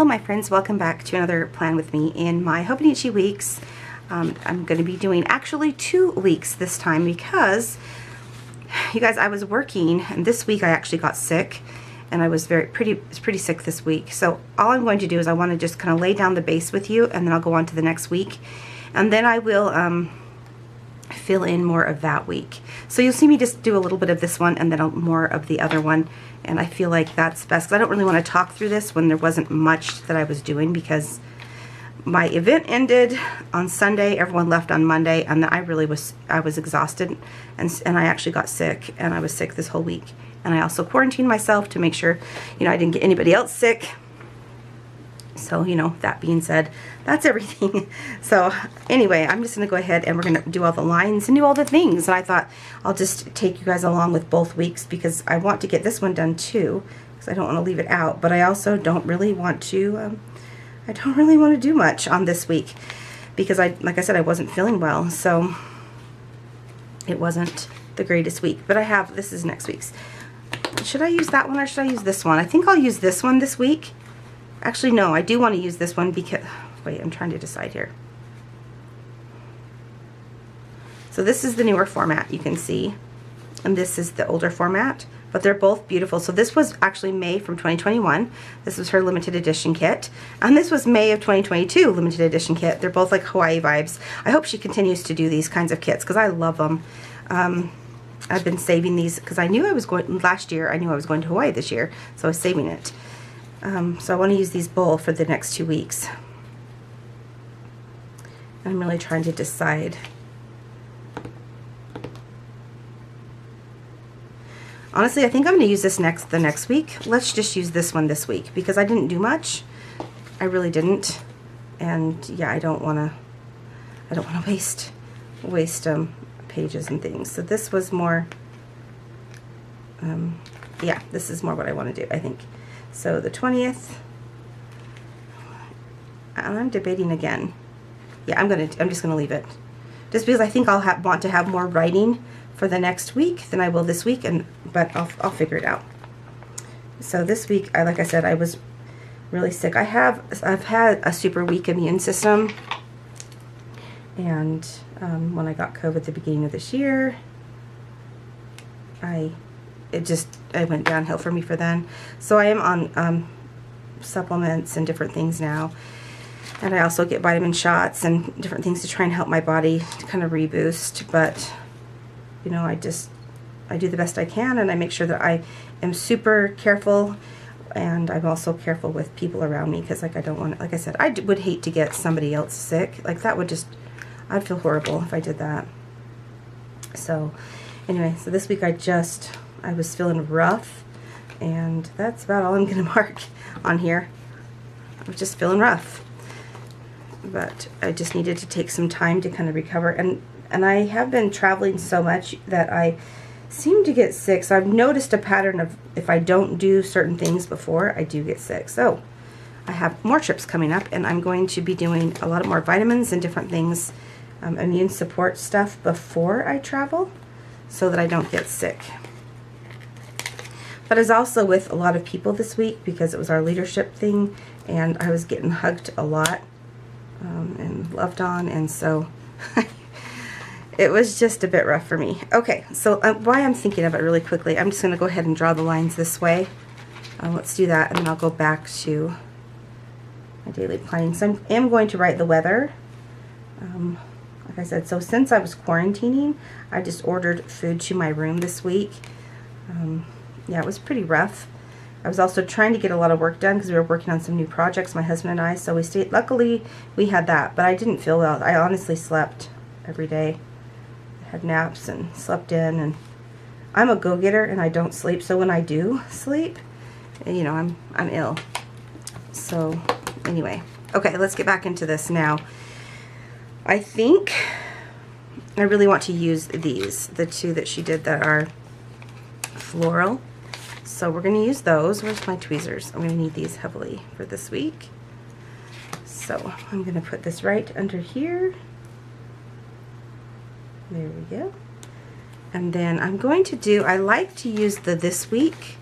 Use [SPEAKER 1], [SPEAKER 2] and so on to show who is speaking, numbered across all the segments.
[SPEAKER 1] my friends, welcome back to another plan with me in my Hobonichi weeks. I'm going to be doing actually 2 weeks this time because, you guys, I was working and this week I actually got sick and I was pretty sick this week. So all I'm going to do is I want to just kind of lay down the base with you and then I'll go on to the next week. And then I will fill in more of that week. So you'll see me just do a little bit of this one and then more of the other one. And I feel like that's best because I don't really want to talk through this when there wasn't much that I was doing because my event ended on Sunday, everyone left on Monday, and I was exhausted and I actually got sick and I was sick this whole week. And I also quarantined myself to make sure, I didn't get anybody else sick. So, that being said, that's everything. So, anyway, I'm just going to go ahead and we're going to do all the lines and do all the things. And I thought I'll just take you guys along with both weeks because I want to get this one done too because I don't want to leave it out. But I also don't really want to, do much on this week because like I said, I wasn't feeling well. So, it wasn't the greatest week. But this is next week's. Should I use that one or should I use this one? I think I'll use this one this week. Actually, no, I do want to use this one because, wait, I'm trying to decide here. So this is the newer format, you can see, and this is the older format, but they're both beautiful. So this was actually May from 2021. This was her limited edition kit, and this was May of 2022 limited edition kit. They're both like Hawaii vibes. I hope she continues to do these kinds of kits because I love them. I've been saving these because I knew I was going, last year, I knew I was going to Hawaii this year, so I was saving it. So I want to use these both for the next 2 weeks. I'm really trying to decide. Honestly, I think I'm going to use this the next week. Let's just use this one this week because I didn't do much. I really didn't. And yeah, I don't want to waste pages and things. So this was more, yeah, this is more what I want to do, I think. So the 20th, and I'm debating again. Yeah, I'm just gonna leave it, just because I think I'll want to have more writing for the next week than I will this week, but I'll figure it out. So this week, like I said, I was really sick. I've had a super weak immune system, and when I got COVID at the beginning of this year, it went downhill for me for then. So I am on supplements and different things now. And I also get vitamin shots and different things to try and help my body to kind of reboost. But, I do the best I can and I make sure that I am super careful. And I'm also careful with people around me because, I don't want, like I said, I would hate to get somebody else sick. Like that would I'd feel horrible if I did that. So, anyway, so this week I was feeling rough, and that's about all I'm going to mark on here. I was just feeling rough, but I just needed to take some time to kind of recover, and I have been traveling so much that I seem to get sick, so I've noticed a pattern of if I don't do certain things before, I do get sick. So I have more trips coming up, and I'm going to be doing a lot of more vitamins and different things, immune support stuff before I travel so that I don't get sick. But I was also with a lot of people this week because it was our leadership thing, and I was getting hugged a lot and loved on, and so it was just a bit rough for me. Okay, so why I'm thinking of it really quickly, I'm just going to go ahead and draw the lines this way. Let's do that, and then I'll go back to my daily planning. So I am going to write the weather. Like I said, so since I was quarantining, I just ordered food to my room this week. Yeah, it was pretty rough. I was also trying to get a lot of work done because we were working on some new projects, my husband and I, so we stayed. Luckily, we had that, but I didn't feel well. I honestly slept every day. I had naps and slept in, and I'm a go-getter and I don't sleep, so when I do sleep, I'm ill. So, anyway. Okay, let's get back into this now. I think I really want to use these, the 2 that she did that are floral. So we're going to use those. Where's my tweezers? I'm going to need these heavily for this week. So I'm going to put this right under here. There we go. And then I'm going to do, I like to use the this week.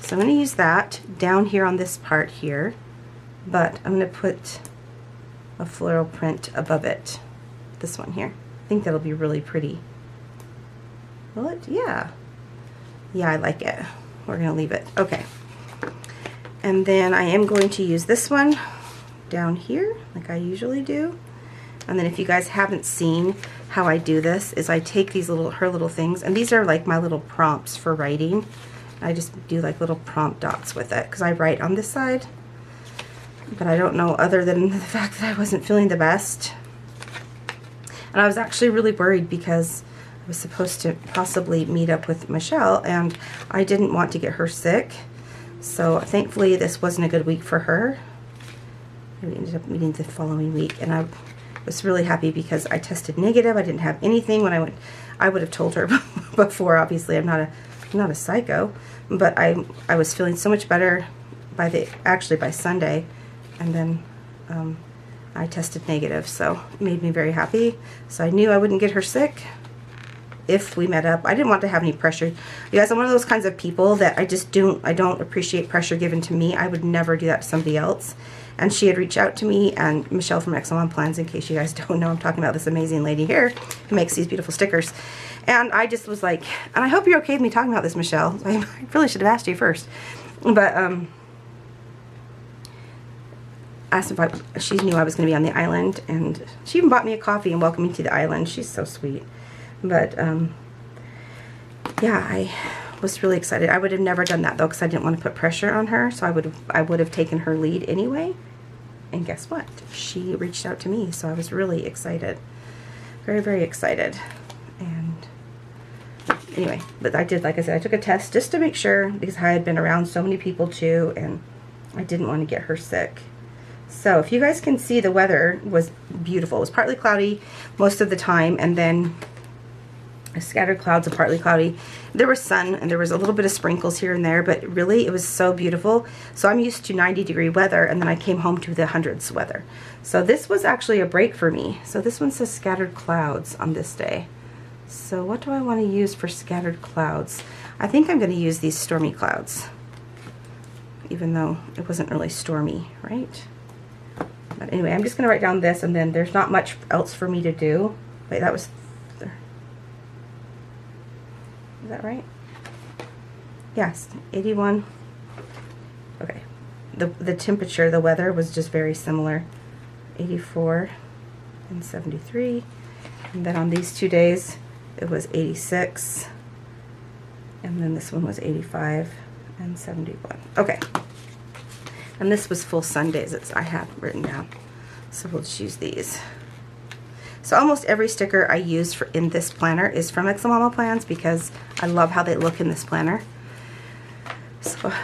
[SPEAKER 1] So I'm going to use that down here on this part here. but I'm going to put a floral print above it. This one here. I think that'll be really pretty. Will it? Yeah. Yeah, I like it. We're going to leave it. Okay. And then I am going to use this one down here, like I usually do. And then if you guys haven't seen how I do this, is I take these her little things, and these are like my little prompts for writing. I just do like little prompt dots with it, because I write on this side. But I don't know, other than the fact that I wasn't feeling the best. And I was actually really worried because I was supposed to possibly meet up with Michelle, and I didn't want to get her sick. So thankfully this wasn't a good week for her. We ended up meeting the following week, and I was really happy because I tested negative. I didn't have anything when I went. I would have told her before. Obviously, I'm not a psycho, but I was feeling so much better actually by Sunday, and then I tested negative, so it made me very happy. So I knew I wouldn't get her sick if we met up. I didn't want to have any pressure. You guys, I'm one of those kinds of people that I don't appreciate pressure given to me. I would never do that to somebody else. And she had reached out to me, and Michelle from Excellent Plans, in case you guys don't know, I'm talking about this amazing lady here who makes these beautiful stickers. And I just was like, and I hope you're okay with me talking about this, Michelle. I really should have asked you first. But asked if she knew I was going to be on the island, and she even bought me a coffee and welcomed me to the island. She's so sweet. But yeah, I was really excited. I would have never done that though, because I didn't want to put pressure on her. So I would have taken her lead anyway. And guess what? She reached out to me, so I was really excited. Very, very excited. And anyway, but I did, like I said, I took a test just to make sure, because I had been around so many people too, and I didn't want to get her sick. So if you guys can see, the weather was beautiful. It was partly cloudy most of the time, and then scattered clouds and partly cloudy. There was sun, and there was a little bit of sprinkles here and there, but really it was so beautiful. So I'm used to 90-degree weather, and then I came home to the hundreds weather. So this was actually a break for me. So this one says scattered clouds on this day. So what do I want to use for scattered clouds? I think I'm going to use these stormy clouds, even though it wasn't really stormy, right? But anyway, I'm just going to write down this, and then there's not much else for me to do. Wait, that was... Is that right? Yes, 81. Okay. The temperature, the weather was just very similar. 84 and 73. And then on these 2 days, it was 86. And then this one was 85 and 71. Okay. And this was full Sundays, as I have written down. So we'll just use these. So almost every sticker I use in this planner is from Excellent Plans, because I love how they look in this planner.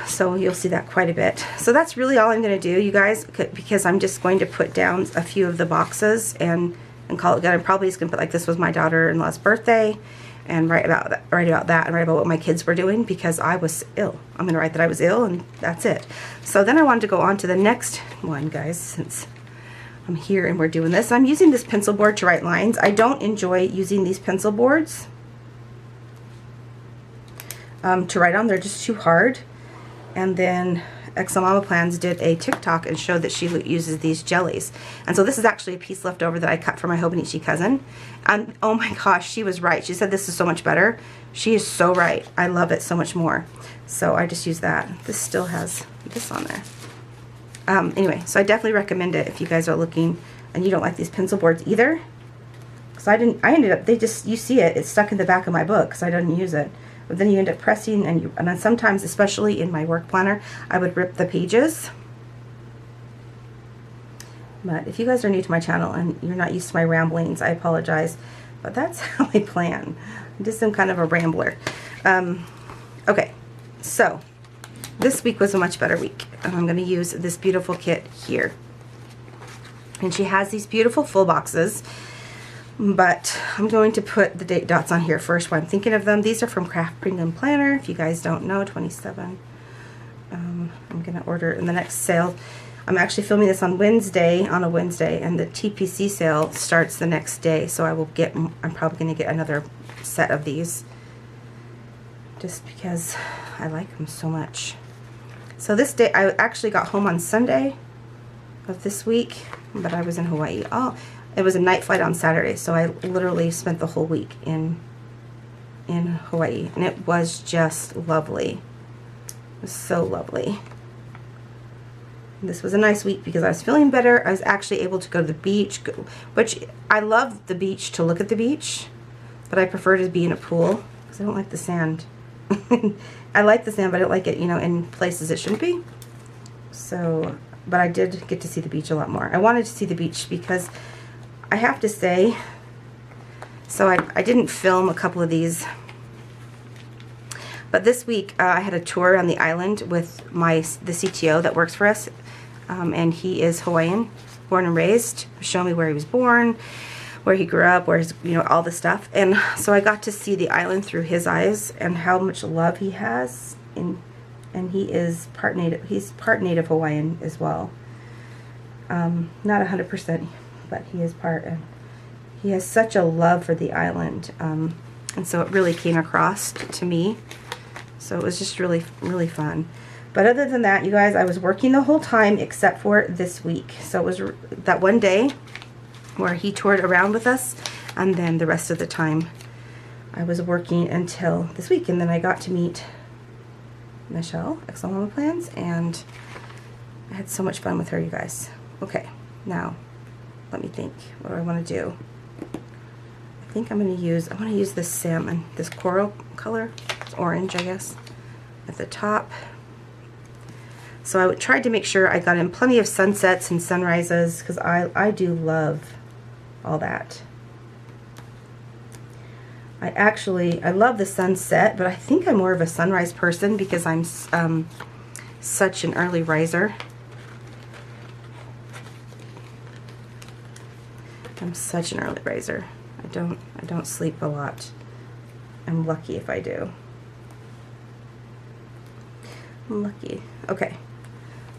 [SPEAKER 1] So you'll see that quite a bit. So that's really all I'm going to do, you guys, because I'm just going to put down a few of the boxes and call it good. I'm probably just going to put, like, this was my daughter-in-law's birthday, and write about that, and write about what my kids were doing, because I was ill. I'm going to write that I was ill, and that's it. So then I wanted to go on to the next one, guys, since I'm here and we're doing this. I'm using this pencil board to write lines. I don't enjoy using these pencil boards to write on. They're just too hard. And then Excellent Plans did a TikTok and showed that she uses these jellies. And so this is actually a piece left over that I cut for my Hobo cousin. And oh my gosh, she was right. She said this is so much better. She is so right. I love it so much more. So I just use that. This still has this on there. Anyway, so I definitely recommend it if you guys are looking and you don't like these pencil boards either. Because I ended up, you see it, it's stuck in the back of my book because I didn't use it. But then you end up pressing, and then sometimes, especially in my work planner, I would rip the pages. But if you guys are new to my channel and you're not used to my ramblings, I apologize. But that's how I plan. I'm just some kind of a rambler. Okay, so this week was a much better week. And I'm going to use this beautiful kit here. And she has these beautiful full boxes. But I'm going to put the date dots on here first while I'm thinking of them. These are from Craft Premium Planner. If you guys don't know, 27. I'm going to order in the next sale. I'm actually filming this on a Wednesday, and the TPC sale starts the next day. So I'm probably going to get another set of these, just because I like them so much. So this day, I actually got home on Sunday, of this week, but I was in Hawaii. Oh, it was a night flight on Saturday, so I literally spent the whole week in Hawaii, and it was just lovely. It was so lovely. This was a nice week because I was feeling better. I was actually able to go to the beach, which I love the beach to look at the beach, but I prefer to be in a pool because I don't like the sand. I like the sand, but I don't like it, you know, in places it shouldn't be. So, but I did get to see the beach a lot more. I wanted to see the beach because I have to say, so I didn't film a couple of these, but this week I had a tour on the island with the CTO that works for us, and he is Hawaiian, born and raised. Showed me where he was born, where he grew up, where his, you know, all the stuff. And so I got to see the island through his eyes and how much love he has. And he is part native. He's part native Hawaiian as well. Not 100%, but he is part. And he has such a love for the island. And so it really came across to me. So it was just really, really fun. But other than that, you guys, I was working the whole time except for this week. So it was that one day where he toured around with us, and then the rest of the time I was working until this week. And then I got to meet Michelle, Excellent Mama Plans, and I had so much fun with her, you guys. Okay, now let me think. What do I want to do? I think I want to use this salmon, this coral color. It's orange, I guess, at the top. So I tried to make sure I got in plenty of sunsets and sunrises because I do love all that. I love the sunset, but I think I'm more of a sunrise person because I'm such an early riser. I'm such an early riser. I don't sleep a lot. I'm lucky if I do. I'm lucky. Okay.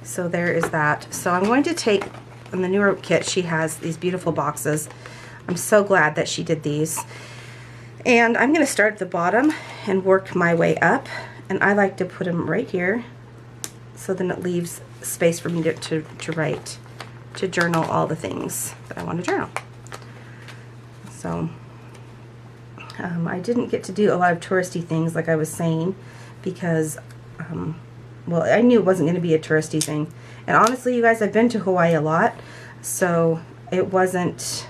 [SPEAKER 1] So there is that. So I'm going to take, in the newer kit, she has these beautiful boxes. I'm so glad that she did these. And I'm going to start at the bottom and work my way up. And I like to put them right here, so then it leaves space for me to write, to journal all the things that I want to journal. So I didn't get to do a lot of touristy things like I was saying because well, I knew it wasn't going to be a touristy thing. And honestly, you guys, I've been to Hawaii a lot, so I wasn't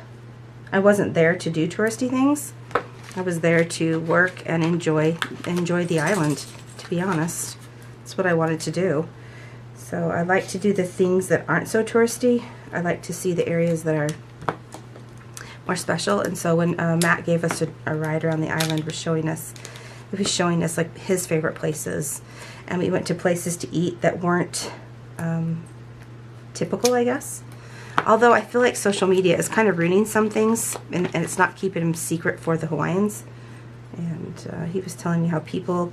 [SPEAKER 1] there to do touristy things. I was there to work and enjoy the island, to be honest. That's what I wanted to do. So I like to do the things that aren't so touristy. I like to see the areas that are more special. And so when Matt gave us a ride around the island, he was showing us like his favorite places. And we went to places to eat that weren't typical, I guess. Although I feel like social media is kind of ruining some things, and it's not keeping them secret for the Hawaiians. And he was telling me how people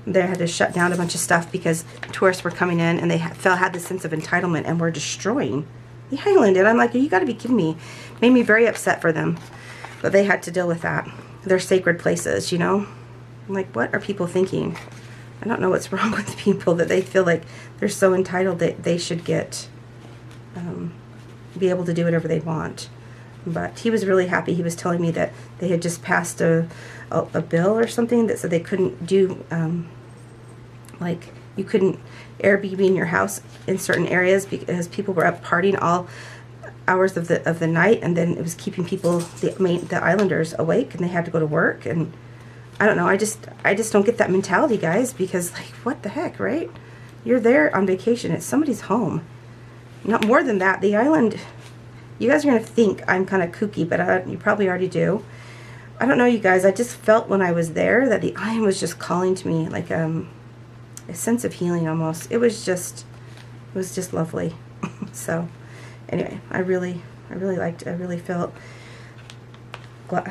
[SPEAKER 1] there had to shut down a bunch of stuff because tourists were coming in and they had this sense of entitlement and were destroying the island. And I'm like, you got to be kidding me. Made me very upset for them. But they had to deal with that. They're sacred places, you know? I'm like, what are people thinking? I don't know what's wrong with people that they feel like they're so entitled that they should get, be able to do whatever they want. But he was really happy. He was telling me that they had just passed a bill or something that said they couldn't do, like you couldn't Airbnb in your house in certain areas because people were up partying all hours of the night, and then it was keeping people, the islanders, awake, and they had to go to work. And I don't know, I just don't get that mentality, guys, because like, what the heck, right? You're there on vacation. It's somebody's home. Not more than that, the island, you guys are going to think I'm kind of kooky, but you probably already do. I don't know, you guys, I just felt when I was there that the island was just calling to me, like a sense of healing almost. It was just lovely. So anyway, I really liked it. I really felt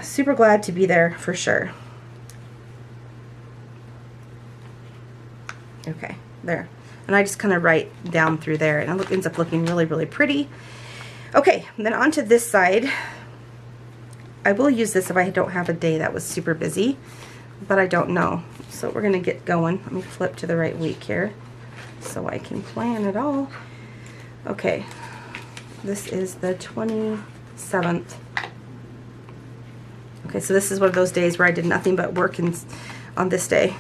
[SPEAKER 1] super glad to be there for sure. Okay, there. And I just kind of write down through there, and it ends up looking really, really pretty. Okay, then onto this side. I will use this if I don't have a day that was super busy, but I don't know. So we're going to get going. Let me flip to the right week here so I can plan it all. Okay, This is the 27th. Okay, so this is one of those days where I did nothing but work on this day.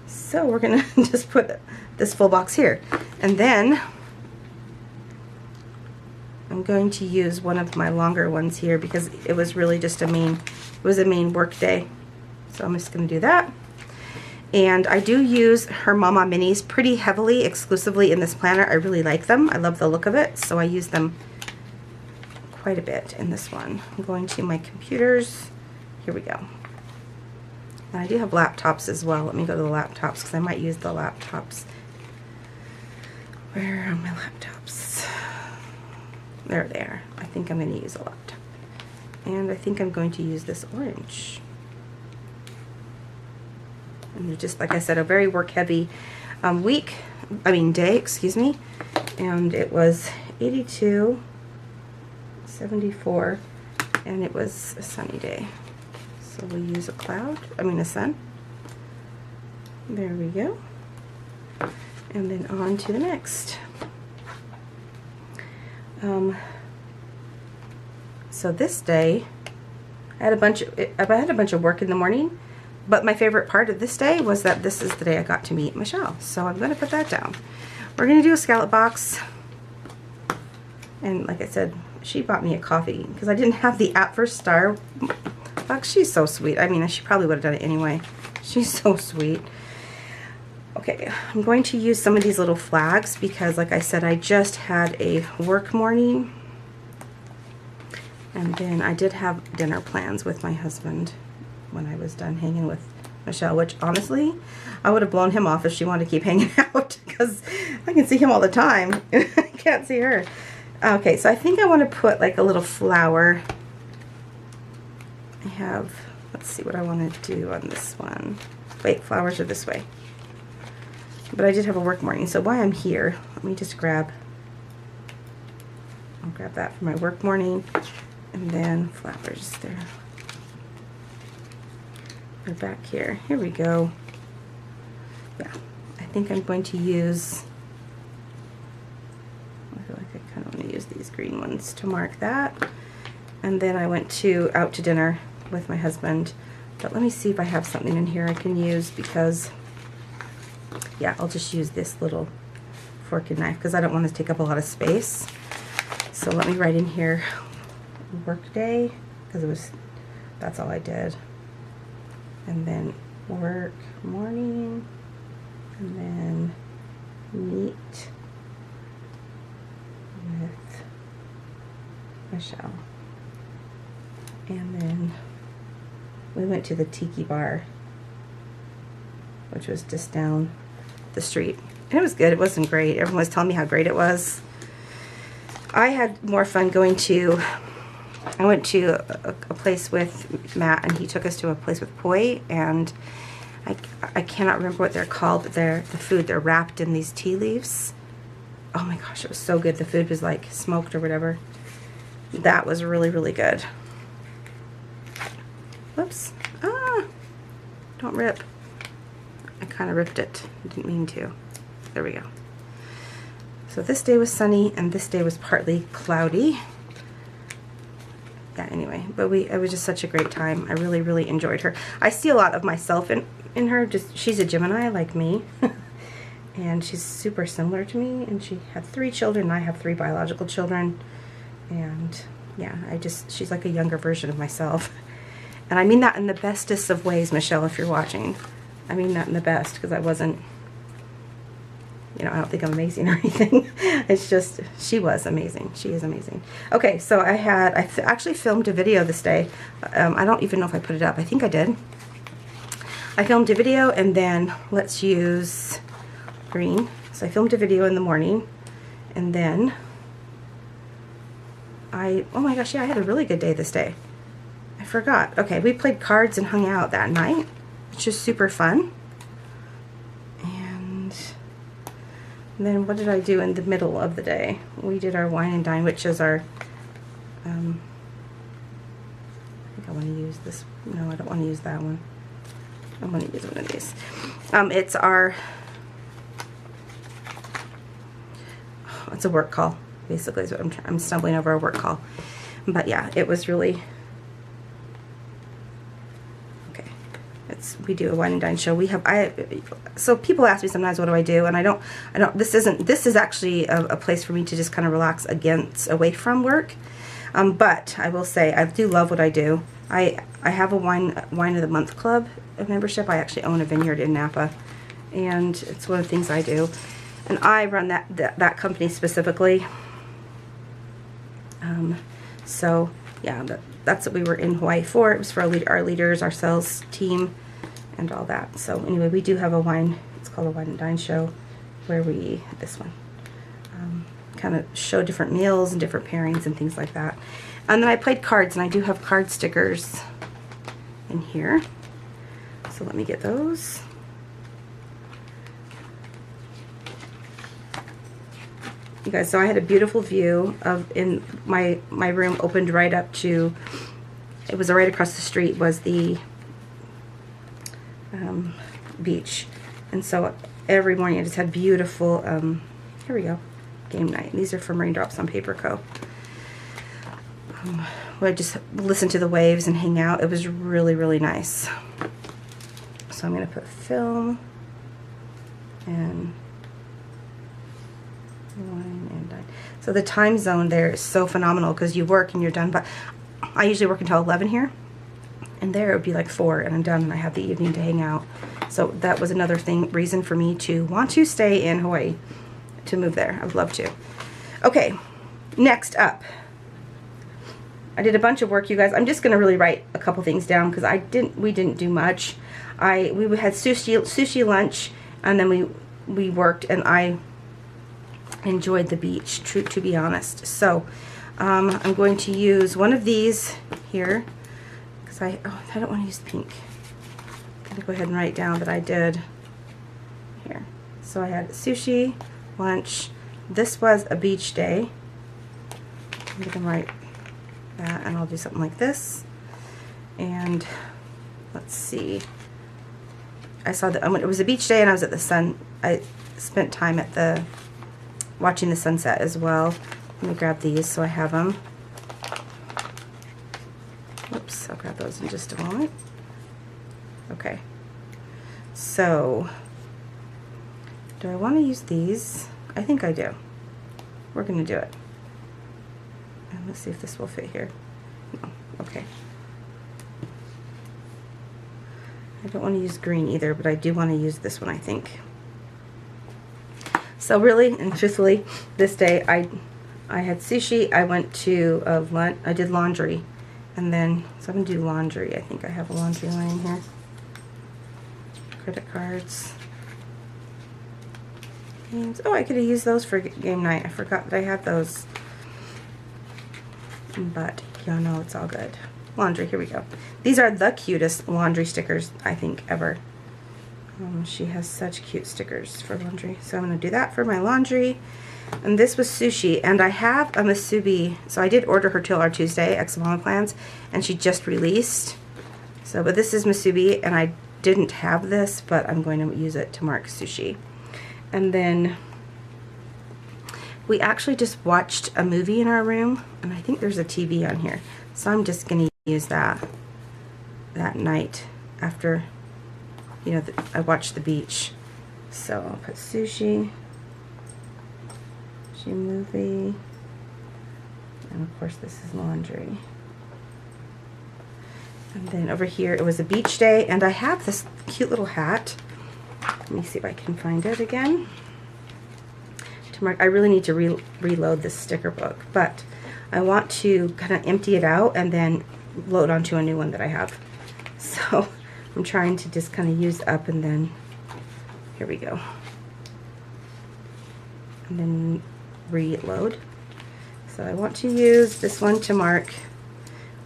[SPEAKER 1] So we're gonna just put this full box here. And then I'm going to use one of my longer ones here because it was really just a main work day. So I'm just gonna do that. And I do use her Mama Minis pretty heavily, exclusively in this planner. I really like them. I love the look of it, so I use them quite a bit in this one. I'm going to my computers. Here we go. And I do have laptops as well. Let me go to the laptops because I might use the laptops. Where are my laptops? There they are. I think I'm going to use a laptop. And I think I'm going to use this orange. And just like I said, a very work heavy day, excuse me. And it was 82, 74, and it was a sunny day. So we'll use a sun. There we go. And then on to the next. So this day, I had a bunch of work in the morning. But my favorite part of this day was that this is the day I got to meet Michelle. So I'm going to put that down. We're going to do a scallop box. And like I said, she bought me a coffee because I didn't have the app for Starbucks. She's so sweet. I mean, she probably would have done it anyway. She's so sweet. Okay, I'm going to use some of these little flags because like I said, I just had a work morning. And then I did have dinner plans with my husband when I was done hanging with Michelle, which honestly, I would have blown him off if she wanted to keep hanging out because I can see him all the time. I can't see her. Okay, so I think I want to put like a little flower. Let's see what I want to do on this one. Wait, flowers are this way. But I did have a work morning, so while I'm here, let me just I'll grab that for my work morning, and then flowers there. They're back here. Here we go. Yeah, I think I'm going to use, I feel like I kind of want to use these green ones to mark that. And then I went out to dinner with my husband. But let me see if I have something in here I can use because, yeah, I'll just use this little fork and knife because I don't want to take up a lot of space. So let me write in here work day because that's all I did. And then work morning, and then meet with Michelle. And then we went to the Tiki Bar, which was just down the street. And it was good. It wasn't great. Everyone was telling me how great it was. I had more fun I went to a place with Matt, and he took us to a place with poi, and I cannot remember what they're called, but the food, they're wrapped in these tea leaves. Oh my gosh, it was so good. The food was like smoked or whatever. That was really, really good. Whoops. Don't rip. I kind of ripped it. I didn't mean to. There we go. So this day was sunny, and this day was partly cloudy. Yeah, anyway, but it was just such a great time. I really, really enjoyed her. I see a lot of myself in her. She's a Gemini like me, and she's super similar to me, and she had 3 children, and I have 3 biological children, and yeah, she's like a younger version of myself. And I mean that in the bestest of ways, Michelle, if you're watching. I mean that in the best, because I wasn't, I don't think I'm amazing or anything. It's just, she was amazing. She is amazing. Okay, so I actually filmed a video this day. I don't even know if I put it up. I think I did. I filmed a video, and then let's use green. So I filmed a video in the morning, and then oh my gosh, yeah, I had a really good day this day. I forgot. Okay, we played cards and hung out that night, which is super fun. And then what did I do in the middle of the day? We did our wine and dine, which is our, I think I want to use this. No, I don't want to use that one. I want to use one of these. It's a work call. basically is what I'm stumbling over a work call. But yeah, it was really, okay. We do a wine and dine show. So people ask me sometimes, what do I do? And I don't, this is actually a place for me to just kind of relax away from work. But I will say, I do love what I do. I have a wine of the month club membership. I actually own a vineyard in Napa, and it's one of the things I do. And I run that company specifically. So yeah, that's what we were in Hawaii for. It was for our leaders, our sales team, and all that. So anyway, we do have a wine. It's called a wine and dine show, where this one kind of show different meals and different pairings and things like that. And then I played cards, and I do have card stickers in here. So let me get those. You guys, so I had a beautiful view in my room, opened right up to, it was right across the street was the beach. And so every morning I just had beautiful, here we go, game night. These are from Raindrops on Paper Co. Where I just listen to the waves and hang out. It was really, really nice. So I'm going to put film and wine and dine. So the time zone there is so phenomenal because you work and you're done. But I usually work until 11 here, and there it would be like 4 and I'm done, and I have the evening to hang out. So that was another reason for me to want to stay in Hawaii, to move there. I would love to. Okay, next up, I did a bunch of work, you guys. I'm just going to really write a couple things down because we didn't do much. We had sushi lunch, and then we worked, and I enjoyed the beach, to be honest. So I'm going to use one of these here because I don't want to use pink. I'm going to go ahead and write down that I did here. So I had sushi lunch. This was a beach day. I'm going to write that, and I'll do something like this. And let's see. I saw that it was a beach day, and I was at the sun. I spent time at watching the sunset as well. Let me grab these so I have them. Whoops, I'll grab those in just a moment. Okay. So, do I want to use these? I think I do. We're going to do it. And let's see if this will fit here. No. Okay. I don't want to use green either, but I do want to use this one, I think. So really and truthfully, this day I had sushi. I went to lunch. I did laundry, and then so I'm gonna do laundry. I think I have a laundry line here. Credit cards. Games. Oh, I could have used those for game night. I forgot that I had those. But y'all know it's all good. Laundry. Here we go. These are the cutest laundry stickers I think ever. She has such cute stickers for laundry. So I'm going to do that for my laundry. And this was sushi. And I have a Musubi. So I did order her till our Tuesday, Ex Mama Plans. And she just released. So, but this is Musubi. And I didn't have this, but I'm going to use it to mark sushi. And then we actually just watched a movie in our room. And I think there's a TV on here. So I'm just going to use that night after, you know, I watched the beach. So I'll put sushi movie, and of course this is laundry. And then over here it was a beach day, and I have this cute little hat. Let me see if I can find it again. To mark, I really need to reload this sticker book, but I want to kind of empty it out and then load onto a new one that I have. So I'm trying to just kind of use up, and then here we go. And then reload. So I want to use this one to mark.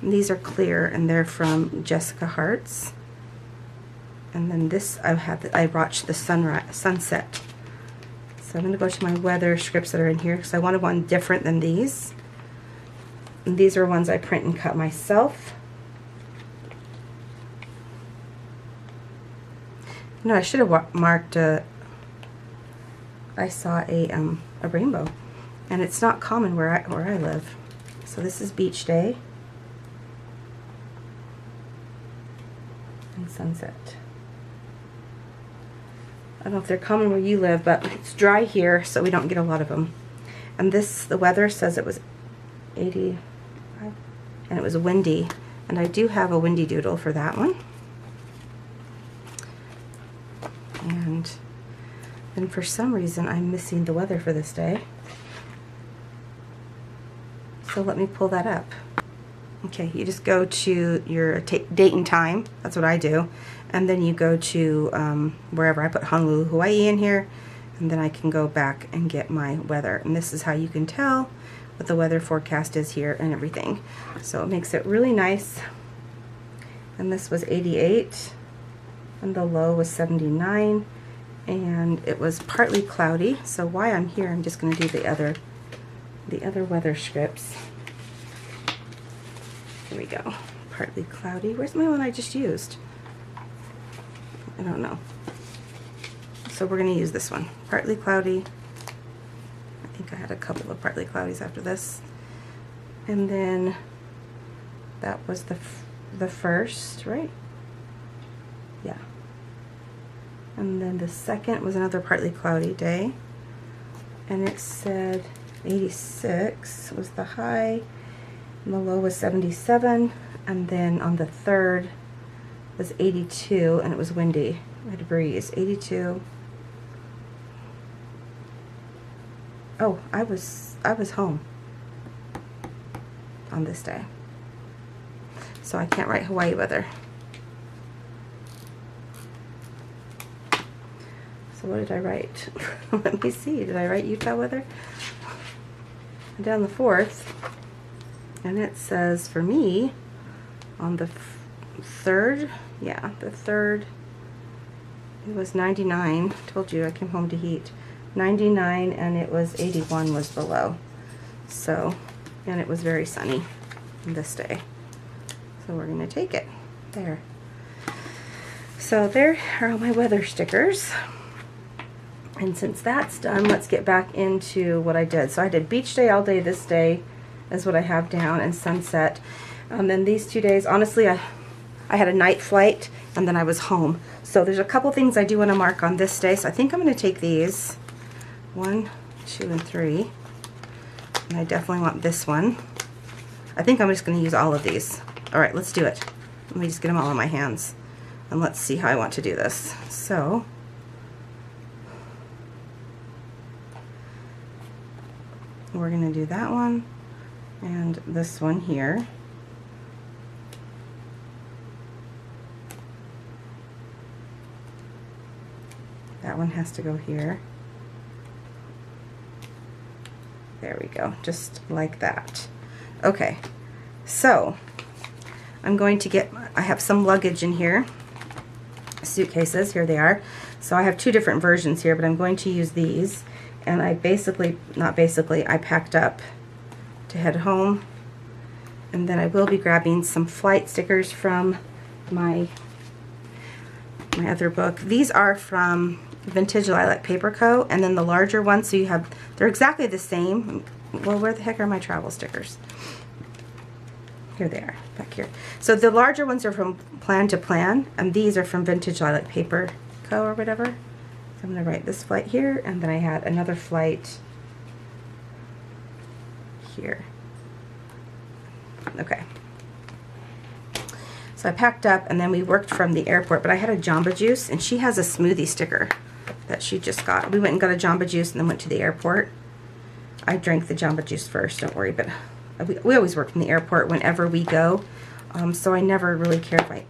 [SPEAKER 1] And these are clear, and they're from Jessica Hart's. And then this I watched the sunset. So I'm going to go to my weather scripts that are in here because I wanted one different than these. And these are ones I print and cut myself. No, I should have marked I saw a rainbow. and it's not common where I live. So this is beach day and sunset. I don't know if they're common where you live, but it's dry here, so we don't get a lot of them. And this, the weather says it was 85, and it was windy. And I do have a windy doodle for that one. And then for some reason, I'm missing the weather for this day. So let me pull that up. Okay, you just go to your date and time. That's what I do. And then you go to wherever. I put Honolulu, Hawaii in here. And then I can go back and get my weather. And this is how you can tell what the weather forecast is here and everything. So it makes it really nice. And this was 88. And the low was 79. And it was partly cloudy. So while I'm here, I'm just going to do the other weather scripts. Here we go. Partly cloudy. Where's my one I just used? I don't know. So we're going to use this one. Partly cloudy. I think I had a couple of partly cloudies after this. And then that was the first, right? Yeah. And then the second was another partly cloudy day. And it said 86 was the high, and the low was 77. And then on the third was 82, and it was windy. I had a breeze. 82. Oh, I was home on this day, so I can't write Hawaii weather. So what did I write? Let me see. Did I write Utah weather? And down the 4th, and it says for me on the 3rd, yeah, the 3rd, it was 99. Told you I came home to heat. 99, and it was 81 was the low. So, and it was very sunny this day. So we're going to take it. There. So there are all my weather stickers. And since that's done, let's get back into what I did. So I did beach day all day this day is what I have down, and sunset. And then these 2 days, honestly, I had a night flight, and then I was home. So there's a couple things I do want to mark on this day. So I think I'm going to take these. 1, 2, and 3. And I definitely want this one. I think I'm just going to use all of these. All right, let's do it. Let me just get them all in my hands. And let's see how I want to do this. So, we're going to do that one and this one here. That one has to go here. There we go, just like that. Okay, so I'm going to get, I have some luggage in here, suitcases, here they are. So I have 2 different versions here, but I'm going to use these. And I basically, not basically, I packed up to head home. And then I will be grabbing some flight stickers from my other book. These are from Vintage Lilac Paper Co. And then the larger ones, so you have, they're exactly the same. Well, where the heck are my travel stickers? Here they are, back here. So the larger ones are from Plan to Plan, and these are from Vintage Lilac Paper Co. or whatever. So I'm going to write this flight here, and then I had another flight here. Okay. So I packed up, and then we worked from the airport, but I had a Jamba Juice, and she has a smoothie sticker that she just got. We went and got a Jamba Juice and then went to the airport. I drank the Jamba Juice first, don't worry, but we always work from the airport whenever we go, so I never really care if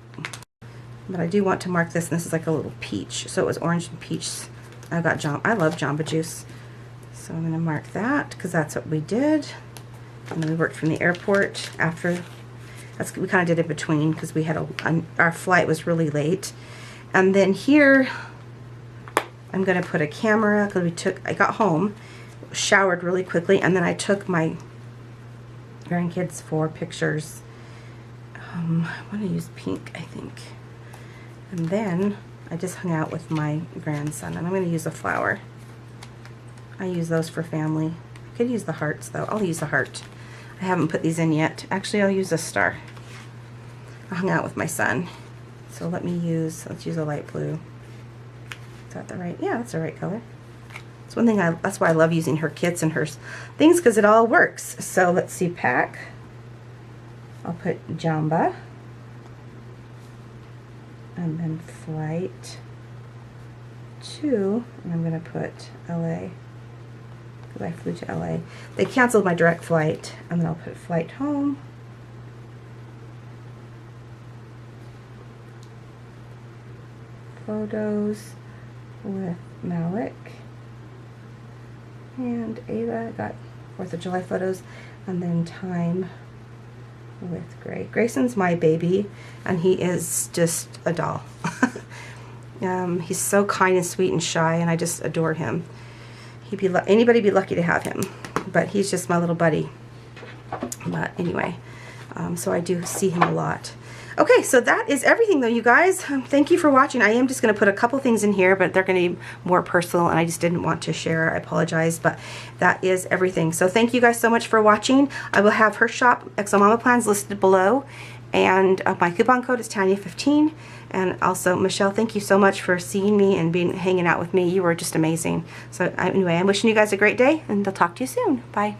[SPEAKER 1] but I do want to mark this, and this is like a little peach, so it was orange and peach. I love Jamba Juice, so I'm going to mark that because that's what we did. And then we worked from the airport after. We kind of did it between because we had our flight was really late. And then here I'm going to put a camera because I got home, showered really quickly, and then I took my grandkids for pictures. I want to use pink, I think. And then I just hung out with my grandson, and I'm going to use a flower. I use those for family. Could use the hearts though. I'll use the heart. I haven't put these in yet. Actually, I'll use a star. I hung out with my son. So let's use a light blue. Is that the right? Yeah, that's the right color. It's one thing that's why I love using her kits and her things, because it all works. So let's see, pack. I'll put Jamba. And then flight 2, and I'm going to put LA, because I flew to LA. They canceled my direct flight, and then I'll put flight home. Photos with Malik. And Ava got 4th of July photos, and then time with Gray. Grayson's my baby, and he is just a doll. He's so kind and sweet and shy, and I just adore him. Anybody be lucky to have him, but he's just my little buddy. But anyway, so I do see him a lot. Okay, so that is everything though, you guys. Thank you for watching. I am just going to put a couple things in here, but they're going to be more personal, and I just didn't want to share. I apologize, but that is everything. So thank you guys so much for watching. I will have her shop, XO Mama Plans, listed below, and my coupon code is Tanya15. And also, Michelle, thank you so much for seeing me and hanging out with me. You were just amazing. So anyway, I'm wishing you guys a great day, and I'll talk to you soon. Bye.